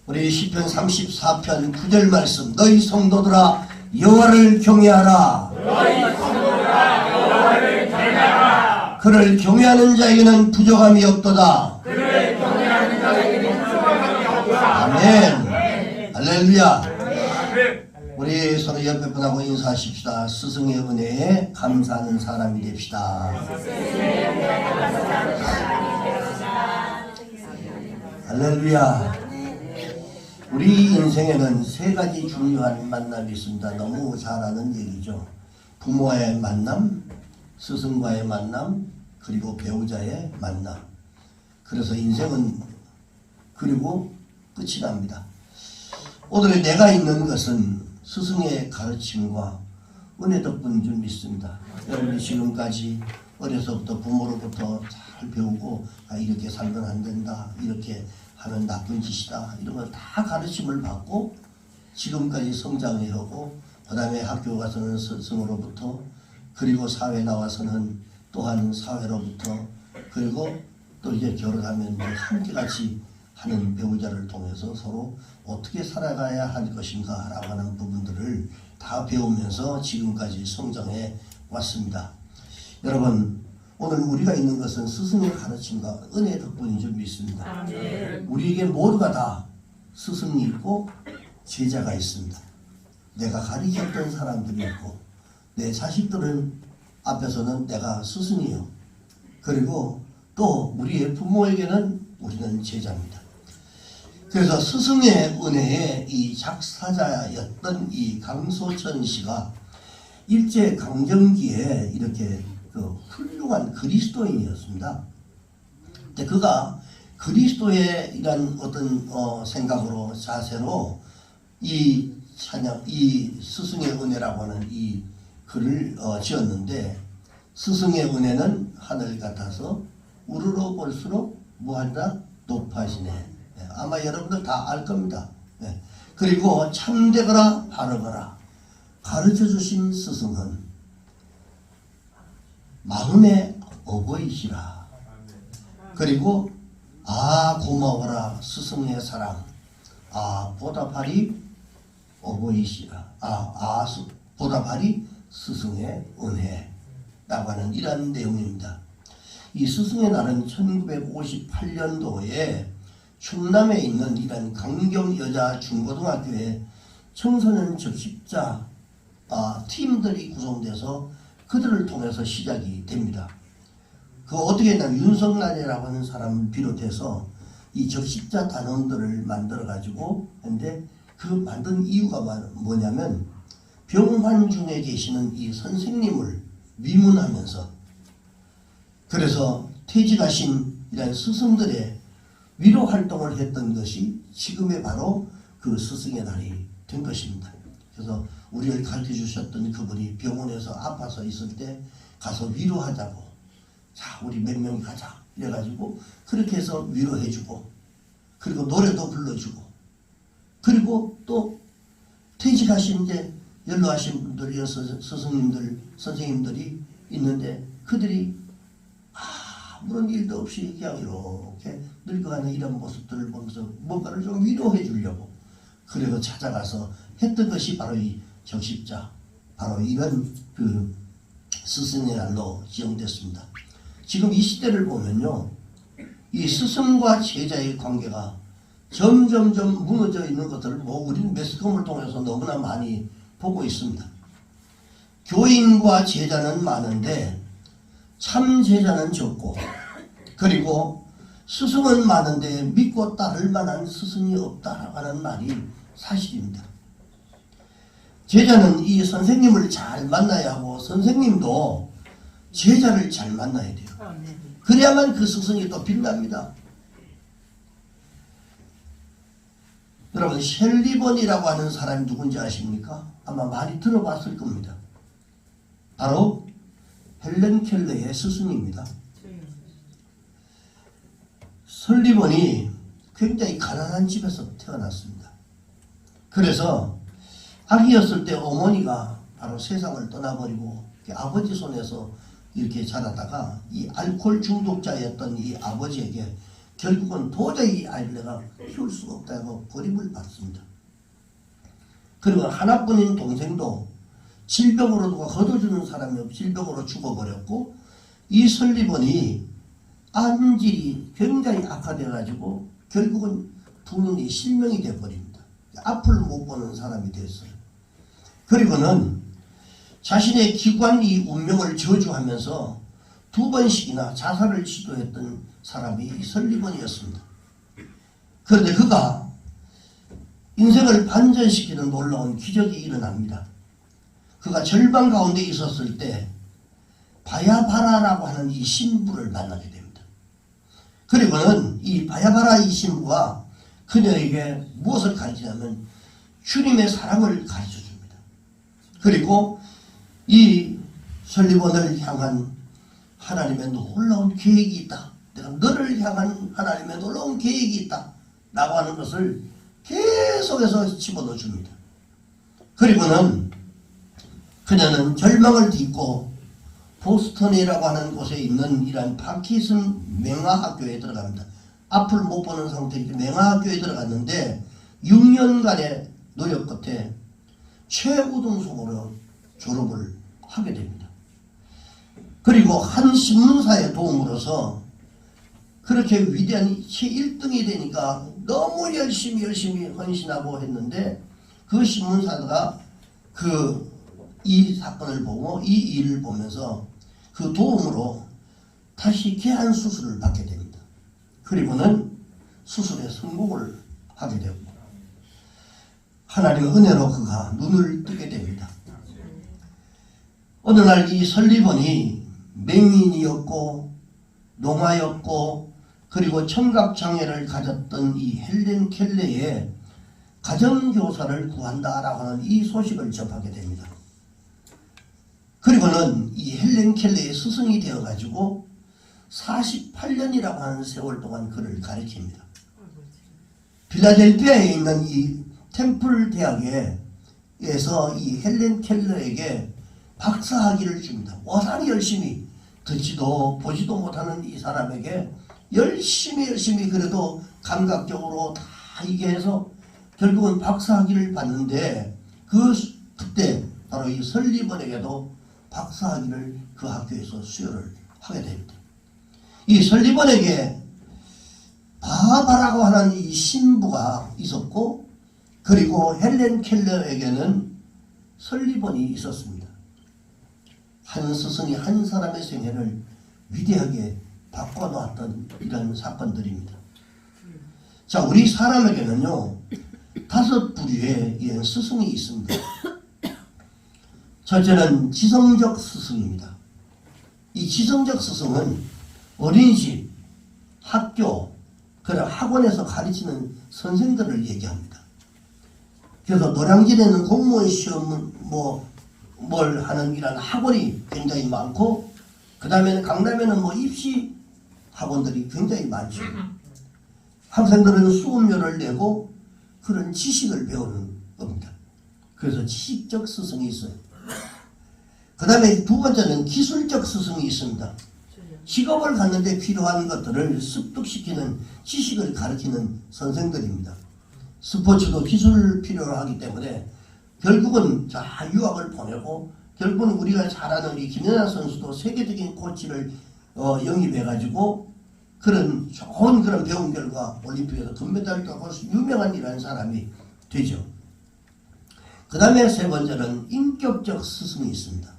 우리 시편 34편 9절 말씀, 너희 성도들아 여호와를 경외하라. 그를 경외하는 자에게는 부족함이 없도다. 아멘. 할렐루야. 우리 서로 옆에 분하고 인사하십시다. 스승의 은혜에 감사하는 사람이 됩시다. 할렐루야. 우리 인생에는 세 가지 중요한 만남이 있습니다. 너무 잘 아는 얘기죠. 부모와의 만남, 스승과의 만남, 그리고 배우자의 만남. 그래서 인생은 그리고 끝이 납니다. 오늘 내가 있는 것은 스승의 가르침과 은혜 덕분인 줄 믿습니다. 여러분이 지금까지 어려서부터 부모로부터 잘 배우고 이렇게 살면 안 된다, 이렇게 하면 나쁜 짓이다, 이런 걸 다 가르침을 받고 지금까지 성장해오고, 그 다음에 학교 가서는 스승으로부터, 그리고 사회 나와서는 또한 사회로부터, 그리고 또 이제 결혼하면 이제 함께 같이 하는 배우자를 통해서 서로 어떻게 살아가야 할 것인가 라고 하는 부분들을 다 배우면서 지금까지 성장해 왔습니다. 여러분, 오늘 우리가 있는 것은 스승의 가르침과 은혜 덕분인 줄 믿습니다. 아멘. 우리에게 모두가 다 스승이 있고 제자가 있습니다. 내가 가르쳤던 사람들이 있고, 내 자식들은 앞에서는 내가 스승이요, 그리고 또 우리의 부모에게는 우리는 제자입니다. 그래서 스승의 은혜의 이 작사자였던 이 강소천 씨가 일제 강점기에 이렇게 훌륭한 그리스도인이었습니다. 근데 그가 그리스도의 이런 어떤 생각으로, 자세로 이 찬양, 이 스승의 은혜라고 하는 이 글을 지었는데, 스승의 은혜는 하늘 같아서 우러러 볼수록 무한다 높아지네. 아마 여러분들 다 알 겁니다. 그리고 참되거라 바르거라 가르쳐 주신 스승은 마음의 어버이시라. 그리고 고마워라 스승의 사랑, 보답하리 어버이시라. 보답하리 스승의 은혜라고 하는 이런 내용입니다. 이 스승의 날은 1958년도에 충남에 있는 이런 강경여자중고등학교에 청소년 적십자 팀들이 구성돼서 그들을 통해서 시작이 됩니다. 그 어떻게 했냐면 윤석란이라고 하는 사람을 비롯해서 이 적십자 단원들을 만들어 가지고 했는데, 그 만든 이유가 뭐냐면 병환 중에 계시는 이 선생님을 위문하면서, 그래서 퇴직하신 이런 스승들의 위로 활동을 했던 것이 지금의 바로 그 스승의 날이 된 것입니다. 그래서 우리를 가르쳐 주셨던 그분이 병원에서 아파서 있을 때 가서 위로하자고, 자 우리 몇 명이 가자 이래가지고 그렇게 해서 위로해주고, 그리고 노래도 불러주고, 그리고 또 퇴직하신 이제 연로하신 분들이 스승님들 선생님들이 있는데, 그들이 아무런 일도 없이 그냥 이렇게 늙어가는 이런 모습들을 보면서 뭔가를 좀 위로해 주려고 그래서 찾아가서 했던 것이 바로 이 적십자, 바로 이런 그 스승의 날로 지정됐습니다. 지금 이 시대를 보면요, 이 스승과 제자의 관계가 점점점 무너져 있는 것들을 우리는 매스컴을 통해서 너무나 많이 보고 있습니다. 교인과 제자는 많은데 참 제자는 적고, 그리고 스승은 많은데 믿고 따를 만한 스승이 없다라고 하는 말이 사실입니다. 제자는 이 선생님을 잘 만나야 하고, 선생님도 제자를 잘 만나야 돼요. 그래야만 그 스승이 또 빛납니다. 여러분, 셸리번이라고 하는 사람이 누군지 아십니까? 아마 많이 들어봤을 겁니다. 바로 헬렌 켈러의 스승입니다. 설리번이 굉장히 가난한 집에서 태어났습니다. 그래서 아기였을 때 어머니가 바로 세상을 떠나버리고 아버지 손에서 이렇게 자라다가 이 알코올 중독자였던 이 아버지에게 결국은 도저히 아이를 내가 키울 수가 없다고 버림을 받습니다. 그리고 하나뿐인 동생도 질병으로 누가 걷어주는 사람이 없이 질병으로 죽어버렸고, 이 설리번이 안질이 굉장히 악화돼가지고 결국은 부인이 실명이 돼버립니다. 앞을 못 보는 사람이 됐어요. 그리고는 자신의 기관이 운명을 저주하면서 2번씩이나 자살을 시도했던 사람이 설리번이었습니다. 그런데 그가 인생을 반전시키는 놀라운 기적이 일어납니다. 그가 절망 가운데 있었을 때 바야바라라고 하는 이 신부를 만나게 됩니다. 그리고는 이 바야바라 이 신부가 그녀에게 무엇을 가르치냐면 주님의 사랑을 가르쳐 줍니다. 그리고 이 설리번을 향한 하나님의 놀라운 계획이 있다. 내가 너를 향한 하나님의 놀라운 계획이 있다. 라고 하는 것을 계속해서 집어넣어 줍니다. 그리고는 그녀는 절망을 딛고 보스턴이라고 하는 곳에 있는 이러한 파키슨 맹아학교에 들어갑니다. 앞을 못 보는 상태이기 맹아학교에 들어갔는데 6년간의 노력 끝에 최우등속으로 졸업을 하게 됩니다. 그리고 한 신문사의 도움으로서 그렇게 위대한 최1등이 되니까 너무 열심히 헌신하고 했는데, 그 신문사가 이 사건을 보고 이 일을 보면서 그 도움으로 다시 개안 수술을 받게 됩니다. 그리고는 수술에 성공을 하게 되고 하나님의 은혜로 그가 눈을 뜨게 됩니다. 어느 날 이 설리번이 맹인이었고 노마였고 그리고 청각장애를 가졌던 이 헬렌 켈레의 가정교사를 구한다라고 하는 이 소식을 접하게 됩니다. 그리고는 이 헬렌 켈레의 스승이 되어가지고 48년이라고 하는 세월 동안 그를 가르칩니다. 필라델피아에 있는 이 템플 대학에서 이 헬렌 켈러에게 박사학위를 줍니다. 워낙 열심히 듣지도 보지도 못하는 이 사람에게 열심히 그래도 감각적으로 다 이게 해서 결국은 박사학위를 받는데, 그때 바로 이 설리번에게도 박사학위를 그 학교에서 수여를 하게 됩니다. 이 설리번에게 바바라고 하는 이 신부가 있었고, 그리고 헬렌 켈러에게는 설리번이 있었습니다. 한 스승이 한 사람의 생애를 위대하게 바꿔놓았던 이런 사건들입니다. 자, 우리 사람에게는요 5부류의 스승이 있습니다. 첫째는 지성적 스승입니다. 이 지성적 스승은 어린이집, 학교, 그리고 학원에서 가르치는 선생들을 얘기합니다. 그래서 노량진에는 공무원 시험 뭘 하는 이런 학원이 굉장히 많고, 그 다음에는 강남에는 입시 학원들이 굉장히 많죠. 학생들은 수업료를 내고 그런 지식을 배우는 겁니다. 그래서 지식적 스승이 있어요. 그 다음에 2번째는 기술적 스승이 있습니다. 직업을 갖는데 필요한 것들을 습득시키는 지식을 가르치는 선생들입니다. 스포츠도 기술 필요로 하기 때문에 결국은 유학을 보내고, 결국은 우리가 잘 아는 우리 김연아 선수도 세계적인 코치를 영입해가지고 그런 좋은 그런 배운 결과 올림픽에서 금메달을 따고 유명한 이라는 사람이 되죠. 그 다음에 3번째는 인격적 스승이 있습니다.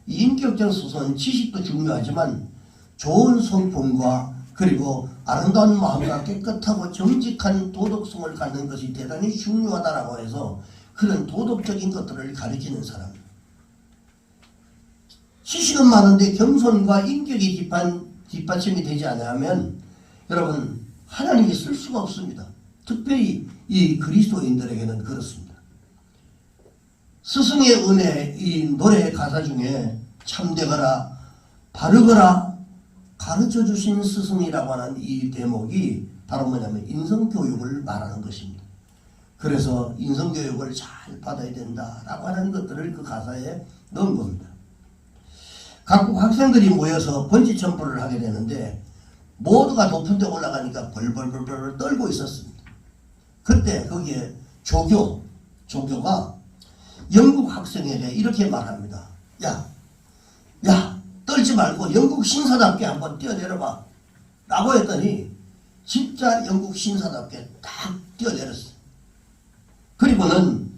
이 인격적 스승은 지식도 중요하지만 좋은 성품과 그리고 아름다운 마음과 깨끗하고 정직한 도덕성을 갖는 것이 대단히 중요하다라고 해서 그런 도덕적인 것들을 가르치는 사람. 지식은 많은데 겸손과 인격이 뒷받침이 되지 않으면 여러분 하나님이 쓸 수가 없습니다. 특별히 이 그리스도인들에게는 그렇습니다. 스승의 은혜, 이 노래 가사 중에 참되거라 바르거라 가르쳐 주신 스승이라고 하는 이 대목이 바로 뭐냐면 인성교육을 말하는 것입니다. 그래서 인성교육을 잘 받아야 된다라고 하는 것들을 그 가사에 넣은 겁니다. 각국 학생들이 모여서 번지 점프를 하게 되는데 모두가 높은 데 올라가니까 벌벌벌벌 떨고 있었습니다. 그때 거기에 조교가 영국 학생에게 이렇게 말합니다. 야, 떨지 말고 영국 신사답게 한번 뛰어내려봐. 라고 했더니 진짜 영국 신사답게 딱 뛰어내렸어요. 그리고는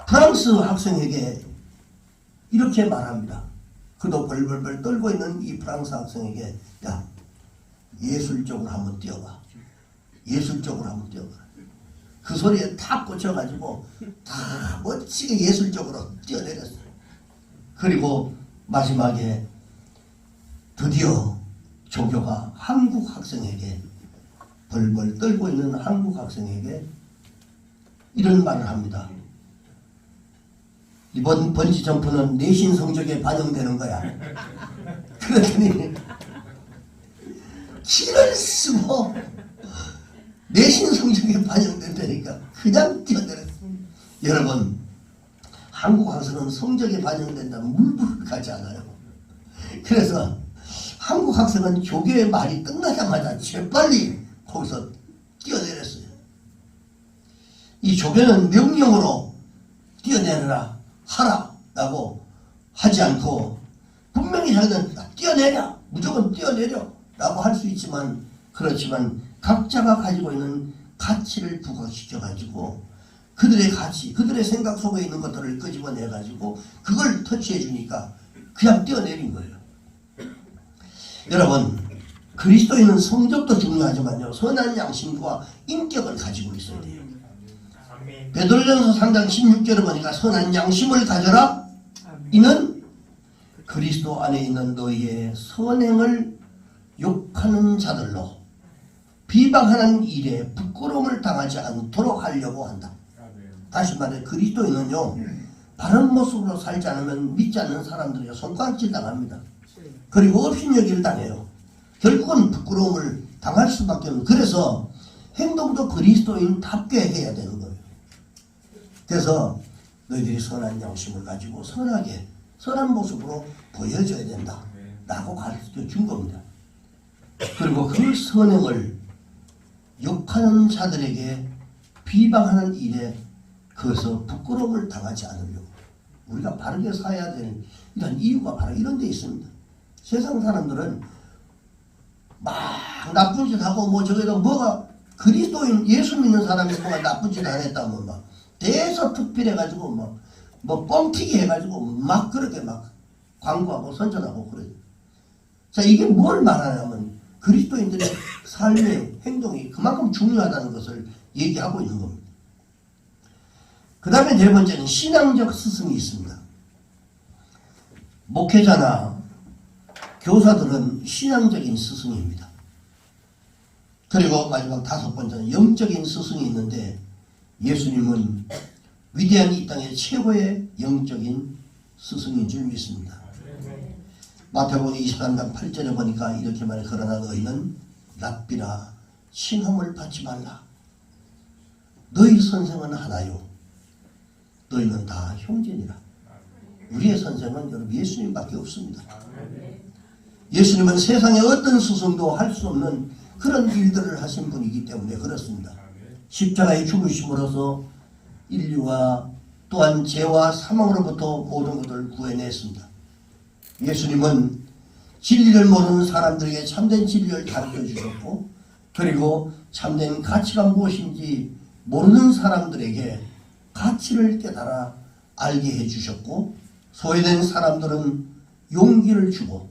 프랑스 학생에게 이렇게 말합니다. 그도 벌벌벌 떨고 있는 이 프랑스 학생에게 야, 예술적으로 한번 뛰어봐. 예술적으로 한번 뛰어봐. 그 소리에 탁 꽂혀가지고 다 멋지게 예술적으로 뛰어내렸어요. 그리고 마지막에 드디어 조교가 한국 학생에게 벌벌 떨고 있는 한국 학생에게 이런 말을 합니다. 이번 번지 점프는 내신 성적에 반영되는 거야. 그랬더니 키를 쓰고 내신 성적에 반영된다니까 그냥 뛰어내렸어요. 여러분, 한국 학생은 성적에 반영된다면 물불을 가지 않아요. 그래서 한국 학생은 조교의 말이 끝나자마자 재빨리 거기서 뛰어내렸어요. 이 조교는 명령으로 뛰어내려라 하라 라고 하지 않고 분명히 자기는 뛰어내려, 무조건 뛰어내려 라고 할 수 있지만, 그렇지만 각자가 가지고 있는 가치를 부각시켜 가지고 그들의 가치, 그들의 생각 속에 있는 것들을 끄집어내 가지고 그걸 터치해 주니까 그냥 뛰어내린 거예요. 여러분, 그리스도인은 성적도 중요하지만요, 선한 양심과 인격을 가지고 있어야 돼요. 베드로전서 3장 16절에 보니까 선한 양심을 가져라. 이는 그리스도 안에 있는 너희의 선행을 욕하는 자들로 비방하는 일에 부끄러움을 당하지 않도록 하려고 한다. 다시 말해 그리스도인은요, 바른 모습으로 살지 않으면 믿지 않는 사람들에게 손가락질 당합니다. 그리고 업신여기를 당해요. 결국은 부끄러움을 당할 수밖에 없는, 그래서 행동도 그리스도인답게 해야 되는 거예요. 그래서 너희들이 선한 양심을 가지고 선하게, 선한 모습으로 보여줘야 된다 라고 가르쳐 준 겁니다. 그리고 그 선행을 욕하는 자들에게 비방하는 일에 그것서 부끄러움을 당하지 않으려고, 우리가 바르게 살아야 되는 이런 이유가 바로 이런 데 있습니다. 세상 사람들은 막 나쁜 짓 하고 뭐 저기도 뭐가 그리스도인 예수 믿는 사람이 뭐가 나쁜 짓 안 했다면 막 대서특필해가지고 뭐 뻥튀기 해가지고 막 그렇게 막 광고하고 선전하고 그래요. 자, 이게 뭘 말하냐면 그리스도인들의 삶의 행동이 그만큼 중요하다는 것을 얘기하고 있는 겁니다. 그 다음에 네 번째는 신앙적 스승이 있습니다. 목회자나 교사들은 신앙적인 스승입니다. 그리고 마지막 다섯 번째는 영적인 스승이 있는데, 예수님은 위대한 이 땅의 최고의 영적인 스승인 줄 믿습니다. 마태복음 23장 8절에 보니까 이렇게 말해, 그러나 너희는 랍비라 칭함을 받지 말라. 너희 선생은 하나요, 너희는 다 형제니라. 우리의 선생은 여러분 예수님밖에 없습니다. 예수님은 세상에 어떤 스승도 할 수 없는 그런 일들을 하신 분이기 때문에 그렇습니다. 십자가에 죽으심으로써 인류와 또한 죄와 사망으로부터 모든 것을 구해냈습니다. 예수님은 진리를 모르는 사람들에게 참된 진리를 가르쳐 주셨고, 그리고 참된 가치가 무엇인지 모르는 사람들에게 가치를 깨달아 알게 해주셨고, 소외된 사람들은 용기를 주고,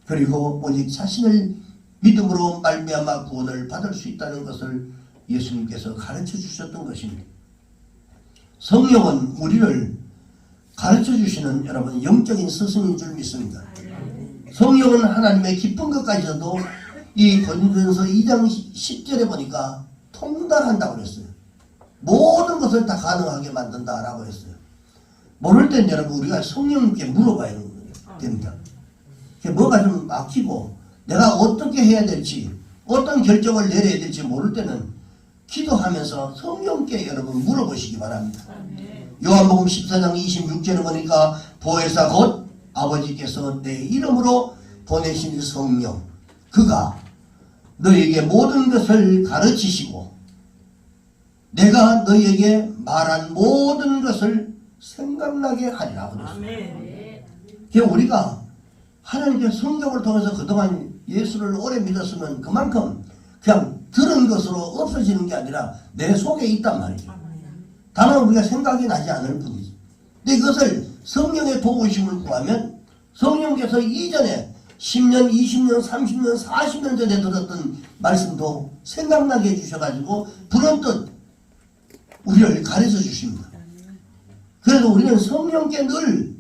그리고 오직 자신을 믿음으로 말미암아 구원을 받을 수 있다는 것을 예수님께서 가르쳐 주셨던 것입니다. 성령은 우리를 가르쳐 주시는 여러분 영적인 스승인 줄 믿습니다. 성령은 하나님의 깊은 것까지도 이 고린도전서 2장 10절에 보니까 통달한다고 그랬어요. 모든 것을 다 가능하게 만든다라고 했어요. 모를 땐 여러분 우리가 성령님께 물어봐야 됩니다. 뭐가 좀 막히고 내가 어떻게 해야 될지, 어떤 결정을 내려야 될지 모를 때는 기도하면서 성령께 여러분 물어보시기 바랍니다. 요한복음 14장 26절에 보니까 보혜사 곧 아버지께서 내 이름으로 보내신 성령, 그가 너에게 모든 것을 가르치시고 내가 너에게 말한 모든 것을 생각나게 하리라 그랬습니다. 그러니까 우리가 하나님께 성경을 통해서 그동안 예수를 오래 믿었으면 그만큼 그냥 들은 것으로 없어지는 게 아니라 내 속에 있단 말이죠. 다만 우리가 생각이 나지 않을 뿐이지. 근데 그것을 성령의 도우심을 구하면 성령께서 이전에 10년, 20년, 30년, 40년 전에 들었던 말씀도 생각나게 해주셔가지고 불언뜻 우리를 가르쳐 주십니다. 그래서 우리는 성령께 늘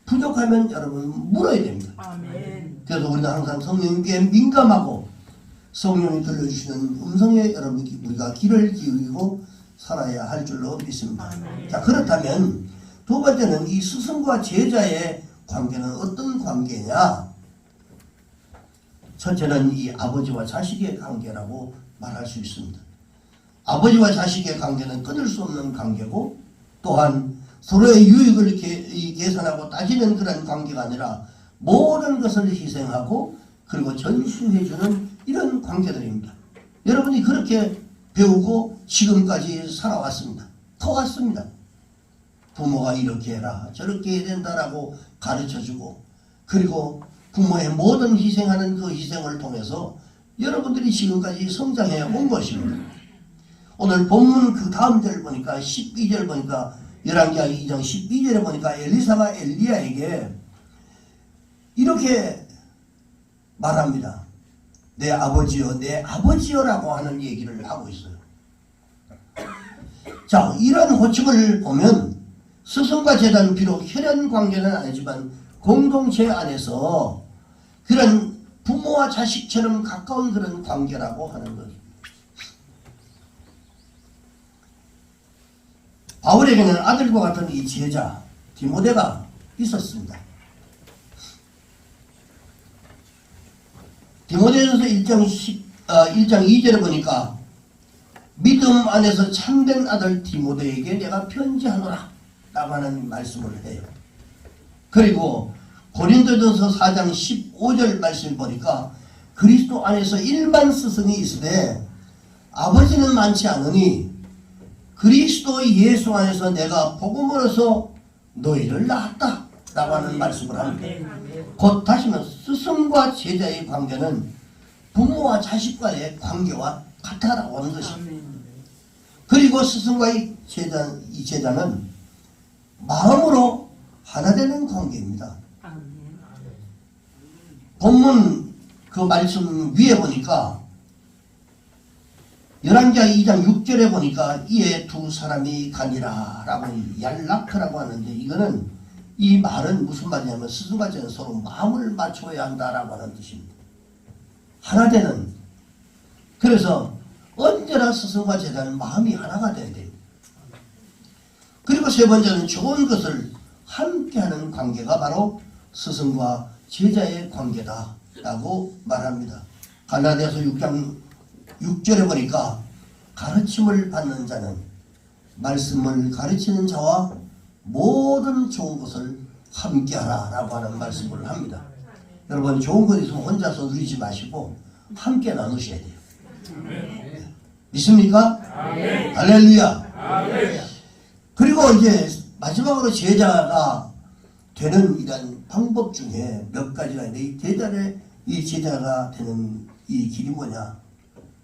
부족하면 여러분 물어야 됩니다. 그래서 우리는 항상 성령께 민감하고 성령이 들려주시는 음성에 여러분 우리가 귀를 기울이고 살아야 할 줄로 믿습니다. 자, 그렇다면 두 번째는 이 스승과 제자의 관계는 어떤 관계냐? 첫째는 이 아버지와 자식의 관계라고 말할 수 있습니다. 아버지와 자식의 관계는 끊을 수 없는 관계고 또한 서로의 유익을 계산하고 따지는 그런 관계가 아니라 모든 것을 희생하고 그리고 전수해주는 이런 관계들입니다. 여러분이 그렇게 배우고 지금까지 살아왔습니다. 커왔습니다. 부모가 이렇게 해라 저렇게 해야 된다라고 가르쳐주고 그리고 부모의 모든 희생하는 그 희생을 통해서 여러분들이 지금까지 성장해 온 것입니다. 오늘 본문 그 다음 절 보니까 12절 보니까 11장 2장 12절에 보니까 엘리사가 엘리야에게 이렇게 말합니다. 내 아버지여 내 아버지여라고 하는 얘기를 하고 있어요. 자, 이런 호칭을 보면 스승과 제자는 비록 혈연 관계는 아니지만 공동체 안에서 그런 부모와 자식처럼 가까운 그런 관계라고 하는 거죠. 바울에게는 아들과 같은 이 제자 디모데가 있었습니다. 디모데전서 1장 2절에 보니까 믿음 안에서 참된 아들 디모데에게 내가 편지하노라 라고 하는 말씀을 해요. 그리고 고린도전서 4장 15절 말씀 보니까 그리스도 안에서 일반 스승이 있으되 아버지는 많지 않으니 그리스도 예수 안에서 내가 복음으로서 너희를 낳았다 라고 하는 말씀을 합니다. 곧 다시 말해서 스승과 제자의 관계는 부모와 자식과의 관계와 같다라고 하는 것입니다. 그리고 스승과 이 제자는 마음으로 하나 되는 관계입니다. 본문 그 말씀 위에 보니까 11장 2장 6절에 보니까 이에 두 사람이 가니라 라고 얄라크라고 하는데 이거는 이 말은 무슨 말이냐면 스승과 제자는 서로 마음을 맞춰야 한다라고 하는 뜻입니다. 하나 되는. 그래서 언제나 스승과 제자는 마음이 하나가 돼야 돼요. 그리고 세 번째는 좋은 것을 함께하는 관계가 바로 스승과 제자의 관계다라고 말합니다. 갈라디아서 6장 6절에 보니까 가르침을 받는 자는 말씀을 가르치는 자와 모든 좋은 것을 함께하라 라고 하는 말씀을 합니다. 여러분 좋은 것 있으면 혼자서 누리지 마시고 함께 나누셔야 돼요. 믿습니까? 할렐루야. 그리고 이제 마지막으로 제자가 되는 이런 방법 중에 몇 가지가 있는데 이 제자가 되는 이 길이 뭐냐?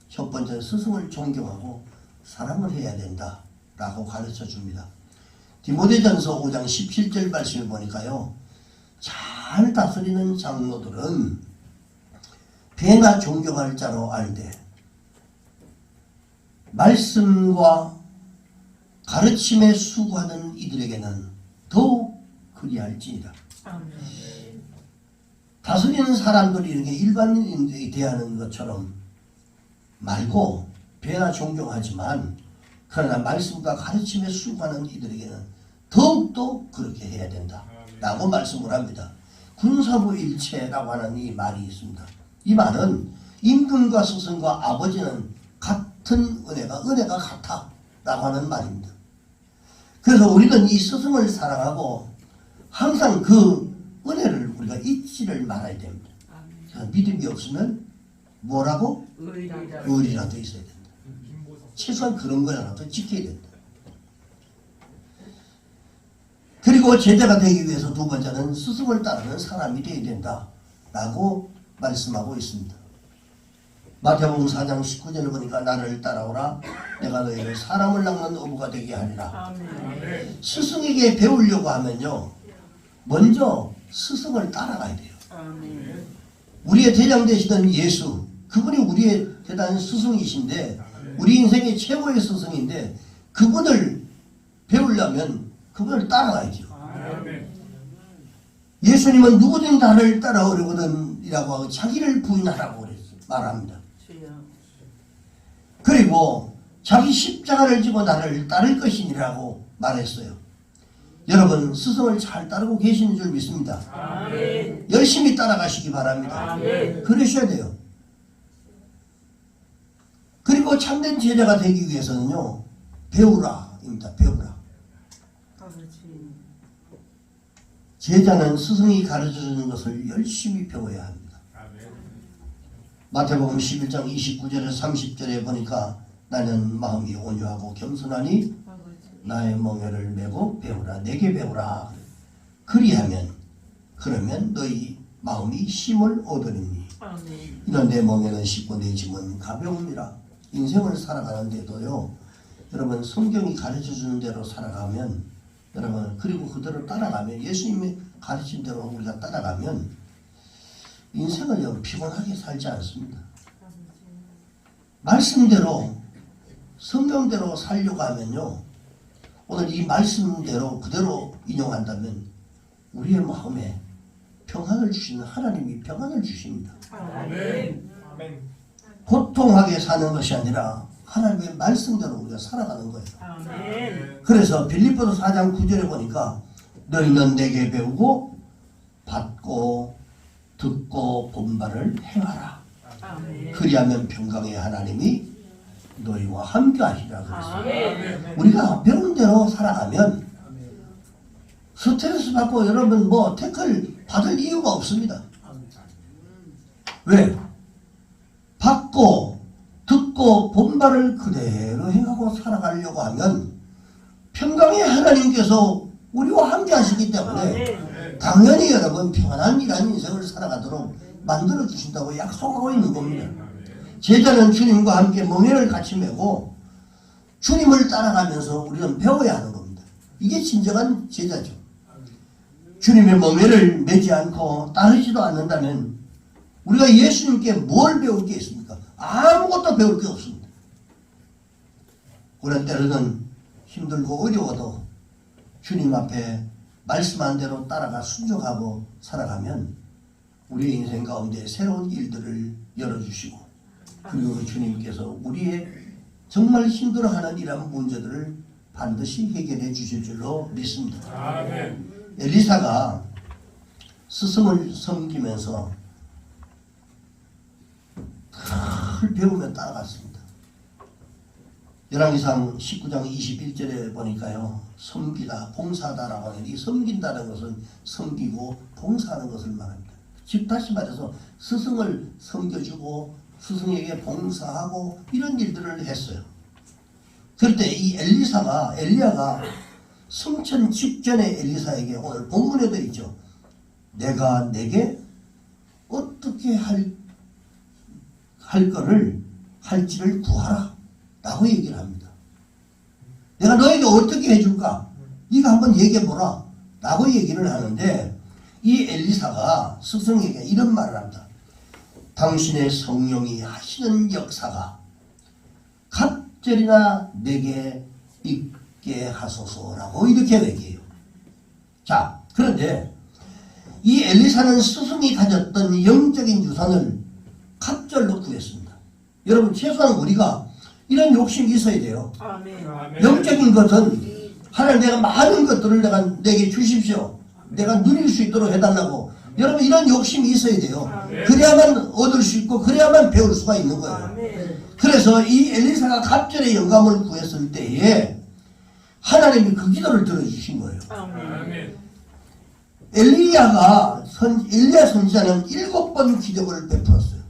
첫 번째는 스승을 존경하고 사랑을 해야 된다 라고 가르쳐 줍니다. 디모데전서 5장 17절 말씀을 보니까요. 잘 다스리는 장로들은 배나 존경할 자로 알되 말씀과 가르침에 수고하는 이들에게는 더욱 그리할지니라. 다스리는 사람들이 이렇게 일반인들이 대하는 것처럼 말고 배나 존경하지만 그러나 말씀과 가르침에 수고하는 이들에게는 더욱더 그렇게 해야 된다 라고 말씀을 합니다. 군사부일체라고 하는 이 말이 있습니다. 이 말은 임금과 스승과 아버지는 같은 은혜가 같아 라고 하는 말입니다. 그래서 우리는 이 스승을 사랑하고 항상 그 은혜를 우리가 잊지를 말아야 됩니다. 믿음이 없으면 뭐라고? 의리라. 의리라도 있어야 된다. 최소한 그런 거라도 지켜야 된다. 그리고 제자가 되기 위해서 두 번째는 스승을 따르는 사람이 되어야 된다 라고 말씀하고 있습니다. 마태복음 4장 19절을 보니까 나를 따라오라 내가 너희를 사람을 낚는 어부가 되게 하리라. 아멘. 스승에게 배우려고 하면요 먼저 스승을 따라가야 돼요. 아멘. 우리의 대장 되시던 예수 그분이 우리의 대단한 스승이신데 우리 인생의 최고의 스승인데 그분을 배우려면 그분을 따라가야죠. 아멘. 예수님은 누구든 나를 따라오려거든 이라고 하고 자기를 부인하라고 그랬어요. 말합니다. 주여. 그리고 자기 십자가를 지고 나를 따를 것이니라고 말했어요. 여러분 스승을 잘 따르고 계시는 줄 믿습니다. 아멘. 열심히 따라가시기 바랍니다. 아멘. 그러셔야 돼요. 그리고 참된 제자가 되기 위해서는요 배우라입니다. 배우라. 아버지. 제자는 스승이 가르쳐주는 것을 열심히 배워야 합니다. 마태복음 11장 29절에 30절에 보니까 나는 마음이 온유하고 겸손하니 아버지. 나의 멍에를 메고 배우라. 내게 배우라. 그러면 너희 마음이 힘을 얻으리니 아멘. 이는 내 멍에는 쉽고 내 짐은 가벼움이라. 인생을 살아가는데도요 여러분 성경이 가르쳐주는 대로 살아가면 여러분 그리고 그대로 따라가면 예수님이 가르친 대로 우리가 따라가면 인생을 피곤하게 살지 않습니다. 말씀대로 성경대로 살려고 하면요 오늘 이 말씀대로 그대로 인용한다면 우리의 마음에 평안을 주시는 하나님이 평안을 주십니다. 아멘. 고통하게 사는 것이 아니라 하나님의 말씀대로 우리가 살아가는 거예요. 아멘. 그래서 빌립보서 4장 9절에 보니까 너희는 내게 배우고 받고 듣고 본바를 행하라. 아멘. 그리하면 평강의 하나님이 너희와 함께 하시라 그랬어요. 아멘. 우리가 배운 대로 살아가면 스트레스 받고 여러분 태클 받을 이유가 없습니다. 왜? 받고 듣고 본바를 그대로 행하고 살아가려고 하면 평강의 하나님께서 우리와 함께 하시기 때문에 당연히 여러분 평안한 일한 인생을 살아가도록 만들어 주신다고 약속하고 있는 겁니다. 제자는 주님과 함께 멍에를 같이 메고 주님을 따라가면서 우리는 배워야 하는 겁니다. 이게 진정한 제자죠. 주님의 멍에를 메지 않고 따르지도 않는다면 우리가 예수님께 뭘 배울 게 있습니까? 아무것도 배울 게 없습니다. 우리는 때로는 힘들고 어려워도 주님 앞에 말씀한 대로 따라가 순종하고 살아가면 우리의 인생 가운데 새로운 일들을 열어주시고 그리고 주님께서 우리의 정말 힘들어하는 이런 문제들을 반드시 해결해 주실 줄로 믿습니다. 아멘. 엘리사가 스승을 섬기면서 늘 배우며 따라갔습니다. 열왕기상 19장 21절에 보니까요 섬기다 봉사하다라고 하는 이 섬긴다는 것은 섬기고 봉사하는 것을 말합니다. 즉 다시 말해서 스승을 섬겨주고 스승에게 봉사하고 이런 일들을 했어요. 그럴 때 이 엘리야가 승천 직전에 엘리사에게 오늘 본문에도 있죠. 내가 내게 어떻게 할지를 구하라 라고 얘기를 합니다. 내가 너에게 어떻게 해줄까? 네가 한번 얘기해보라 라고 얘기를 하는데 이 엘리사가 스승에게 이런 말을 합니다. 당신의 성령이 하시는 역사가 갑절이나 내게 있게 하소서라고 이렇게 얘기해요. 자, 그런데 이 엘리사는 스승이 가졌던 영적인 유산을 갑절로 구했습니다. 여러분 최소한 우리가 이런 욕심이 있어야 돼요. 아멘. 영적인 것은 하나님 내가 많은 것들을 내게 주십시오. 내가 누릴 수 있도록 해달라고. 여러분 이런 욕심이 있어야 돼요. 그래야만 얻을 수 있고 그래야만 배울 수가 있는 거예요. 그래서 이 엘리사가 갑절의 영감을 구했을 때에 하나님이 그 기도를 들어주신 거예요. 엘리야 선지자는 7번 기적을 베풀었어요.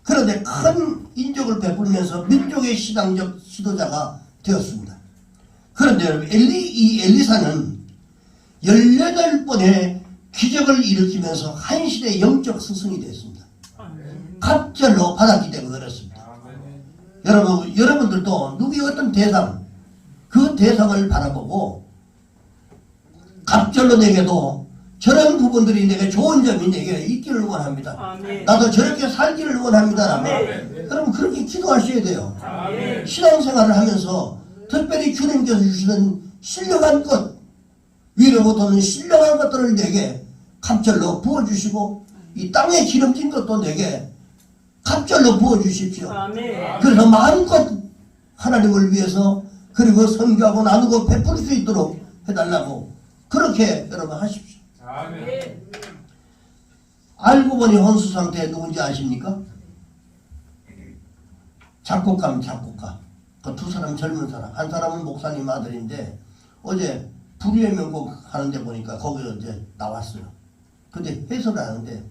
그런데 큰 인적을 베풀면서 민족의 신앙적 지도자가 되었습니다. 그런데 여러분, 이 엘리사는 18번의 기적을 일으키면서 한시대 영적 스승이 됐습니다. 갑절로 받았기 때문에 그렇습니다. 여러분들도 누구의 어떤 대상, 그 대상을 바라보고 갑절로 내게도 저런 부분들이 내게 좋은 점이 내게 있기를 원합니다. 아멘. 나도 저렇게 살기를 원합니다. 아멘. 여러분 그렇게 기도하셔야 돼요. 아멘. 신앙생활을 하면서 특별히 주님께서 주시는 신령한 것, 위로부터는 신령한 것들을 내게 갑절로 부어주시고 이 땅에 기름진 것도 내게 갑절로 부어주십시오. 아멘. 그래서 마음껏 하나님을 위해서 그리고 선교하고 나누고 베풀 수 있도록 해달라고 그렇게 여러분 하십시오. 아멘. 알고 보니 혼수 상태 누군지 아십니까? 작곡가. 그 두 사람 젊은 사람. 한 사람은 목사님 아들인데 어제 불의의 명곡 하는데 보니까 거기서 이제 나왔어요. 근데 해설을 하는데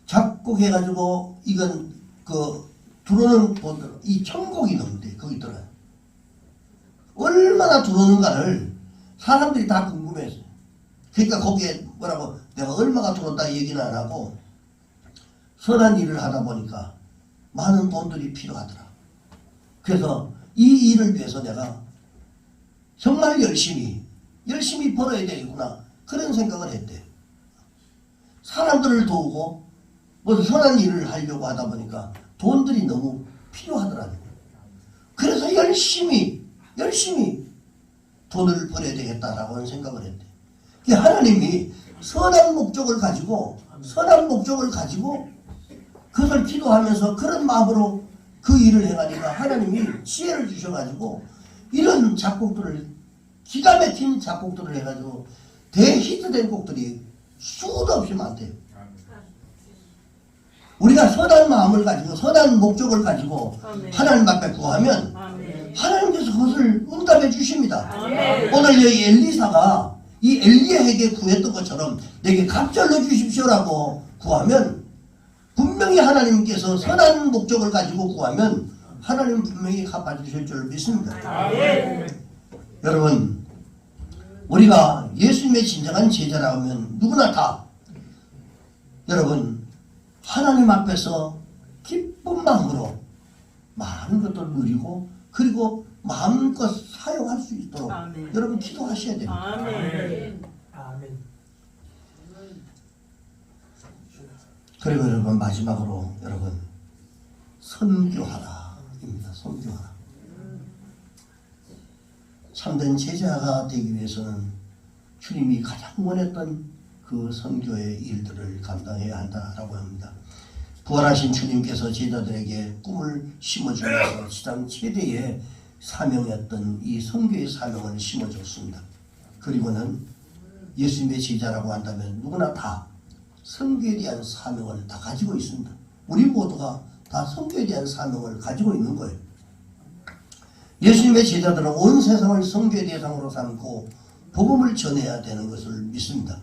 작곡해가지고 이건 그 들어오는 분들 이 천곡이 넘는데 거기 들어요. 얼마나 들어오는가를 사람들이 다 궁금해했어요. 그러니까 거기에 뭐라고 내가 얼마가 들어온다 얘기는 안 하고 선한 일을 하다 보니까 많은 돈들이 필요하더라. 그래서 이 일을 위해서 내가 정말 열심히 벌어야 되겠구나 그런 생각을 했대. 사람들을 도우고 무슨 선한 일을 하려고 하다 보니까 돈들이 너무 필요하더라고요. 그래서 열심히 돈을 벌어야 되겠다라고 생각을 했대. 하나님이 선한 목적을 가지고 그것을 기도하면서 그런 마음으로 그 일을 해가니까 하나님이 지혜를 주셔가지고 이런 작곡들을 기가 막힌 작곡들을 해가지고 대히트된 곡들이 수도 없이 많대요. 우리가 선한 마음을 가지고 선한 목적을 가지고 아멘. 하나님 앞에 구하면 아멘. 하나님께서 그것을 응답해 주십니다. 아멘. 오늘 이 엘리사가 이 엘리야에게 구했던 것처럼 내게 갑절로 주십시오라고 구하면 분명히 하나님께서 선한 목적을 가지고 구하면 하나님 분명히 갚아주실 줄 믿습니다. 아멘. 여러분 우리가 예수님의 진정한 제자라고 하면 누구나 다 여러분 하나님 앞에서 기쁜 마음으로 많은 것도 누리고 그리고 마음껏 사용할 수 있도록 아멘. 여러분 기도하셔야 됩니다. 아멘. 아멘. 그리고 여러분 마지막으로 여러분 선교하라입니다. 선교하라. 참된 제자가 되기 위해서는 주님이 가장 원했던 그 선교의 일들을 감당해야 한다라고 합니다. 부활하신 주님께서 제자들에게 꿈을 심어주면서 지상 최대의 사명이었던 이 선교의 사명을 심어줬습니다. 그리고는 예수님의 제자라고 한다면 누구나 다 선교에 대한 사명을 다 가지고 있습니다. 우리 모두가 다 선교에 대한 사명을 가지고 있는 거예요. 예수님의 제자들은 온 세상을 선교의 대상으로 삼고 복음을 전해야 되는 것을 믿습니다.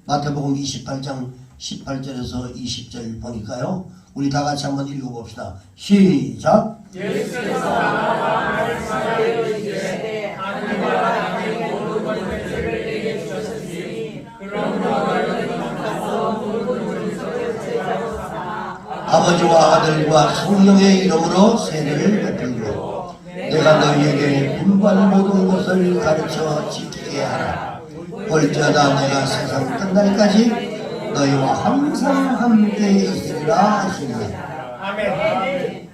마태복음 28장 18절에서 20절 보니까요. 우리 다 같이 한번 읽어봅시다. 시작! 예수께서 나와 말씀하여 이르시되 하늘과 땅의 모든 권세를 내게 주셨으니 그러므로 너희는 가서 모든 민족을 제자로 삼아 아버지와 아들과 성령의 이름으로 세례를 베풀고 내가 너희에게 분부한 모든 것을 가르쳐 지키게 하라. 볼지어다 내가 세상 끝날까지 너희와 항상 함께 있으리라 하시니라. 아멘.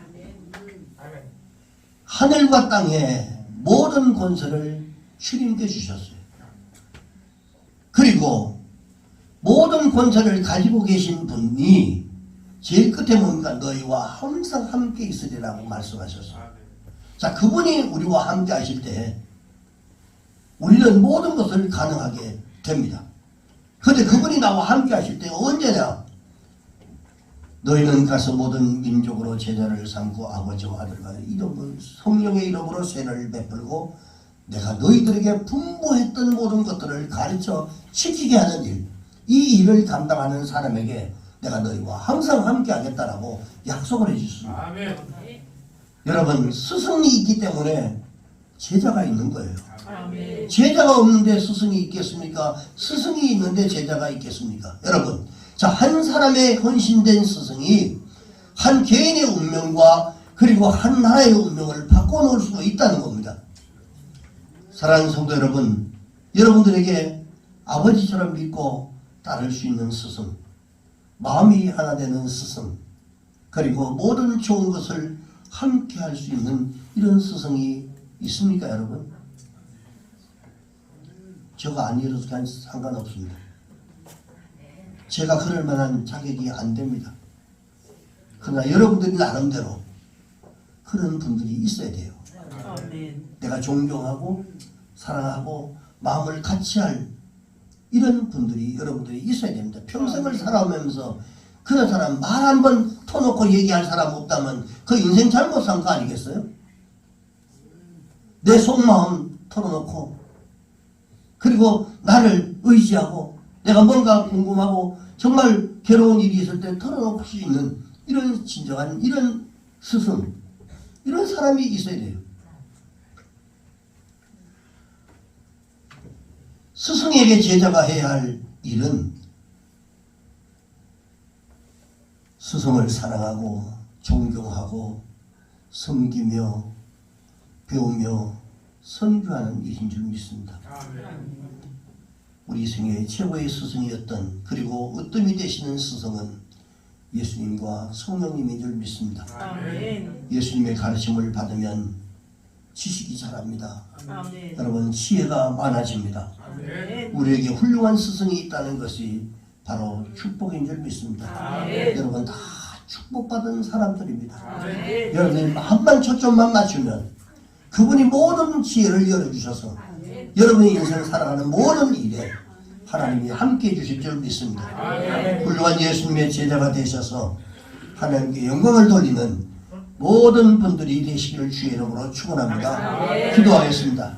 하늘과 땅의 모든 권세를 주님께 주셨어요. 그리고 모든 권세를 가지고 계신 분이 제일 끝에 뭡니까? 너희와 항상 함께 있으리라고 말씀하셨어요. 자, 그분이 우리와 함께 하실 때 우리는 모든 것을 가능하게 됩니다. 그런데 그분이 나와 함께 하실 때 언제냐? 너희는 가서 모든 민족으로 제자를 삼고 아버지와 아들과 이름으로 성령의 이름으로 세례를 베풀고 내가 너희들에게 분부했던 모든 것들을 가르쳐 지키게 하는 일, 이 일을 감당하는 사람에게 내가 너희와 항상 함께 하겠다라고 약속을 해주셨습니다. 아멘. 여러분, 스승이 있기 때문에 제자가 있는 거예요. 아멘. 제자가 없는데 스승이 있겠습니까? 스승이 있는데 제자가 있겠습니까? 여러분, 자, 한 사람의 헌신된 스승이 한 개인의 운명과 그리고 한 나라의 운명을 바꿔놓을 수가 있다는 겁니다. 사랑하는 성도 여러분, 여러분들에게 아버지처럼 믿고 따를 수 있는 스승, 마음이 하나 되는 스승, 그리고 모든 좋은 것을 함께 할 수 있는 이런 스승이 있습니까, 여러분? 저가 아니어도 그냥 상관없습니다. 제가 그럴 만한 자격이 안 됩니다. 그러나 여러분들이 나름대로 그런 분들이 있어야 돼요. 아멘. 내가 존경하고 사랑하고 마음을 같이 할 이런 분들이 여러분들이 있어야 됩니다. 평생을 살아오면서 그런 사람 말 한 번 터놓고 얘기할 사람 없다면 그 인생 잘못 산 거 아니겠어요? 내 속마음 털어놓고 그리고 나를 의지하고 내가 뭔가 궁금하고 정말 괴로운 일이 있을 때 털어놓을 수 있는 이런 진정한 이런 스승, 이런 사람이 있어야 돼요. 스승에게 제자가 해야 할 일은 스승을 사랑하고 존경하고 섬기며 배우며 선교하는 일인 줄 믿습니다. 우리 생애의 최고의 스승이었던 그리고 으뜸이 되시는 스승은 예수님과 성령님인 줄 믿습니다. 아멘. 예수님의 가르침을 받으면 지식이 자랍니다. 아멘. 여러분, 지혜가 많아집니다. 아멘. 우리에게 훌륭한 스승이 있다는 것이 바로 축복인 줄 믿습니다. 아멘. 여러분, 다 축복받은 사람들입니다. 아멘. 여러분이 마음만 초점만 맞추면 그분이 모든 지혜를 열어주셔서 여러분의 인생을 살아가는 모든 일에 하나님이 함께해 주실 줄 믿습니다. 훌륭한 예수님의 제자가 되셔서 하나님께 영광을 돌리는 모든 분들이 되시기를 주의 이름으로 축원합니다. 기도하겠습니다.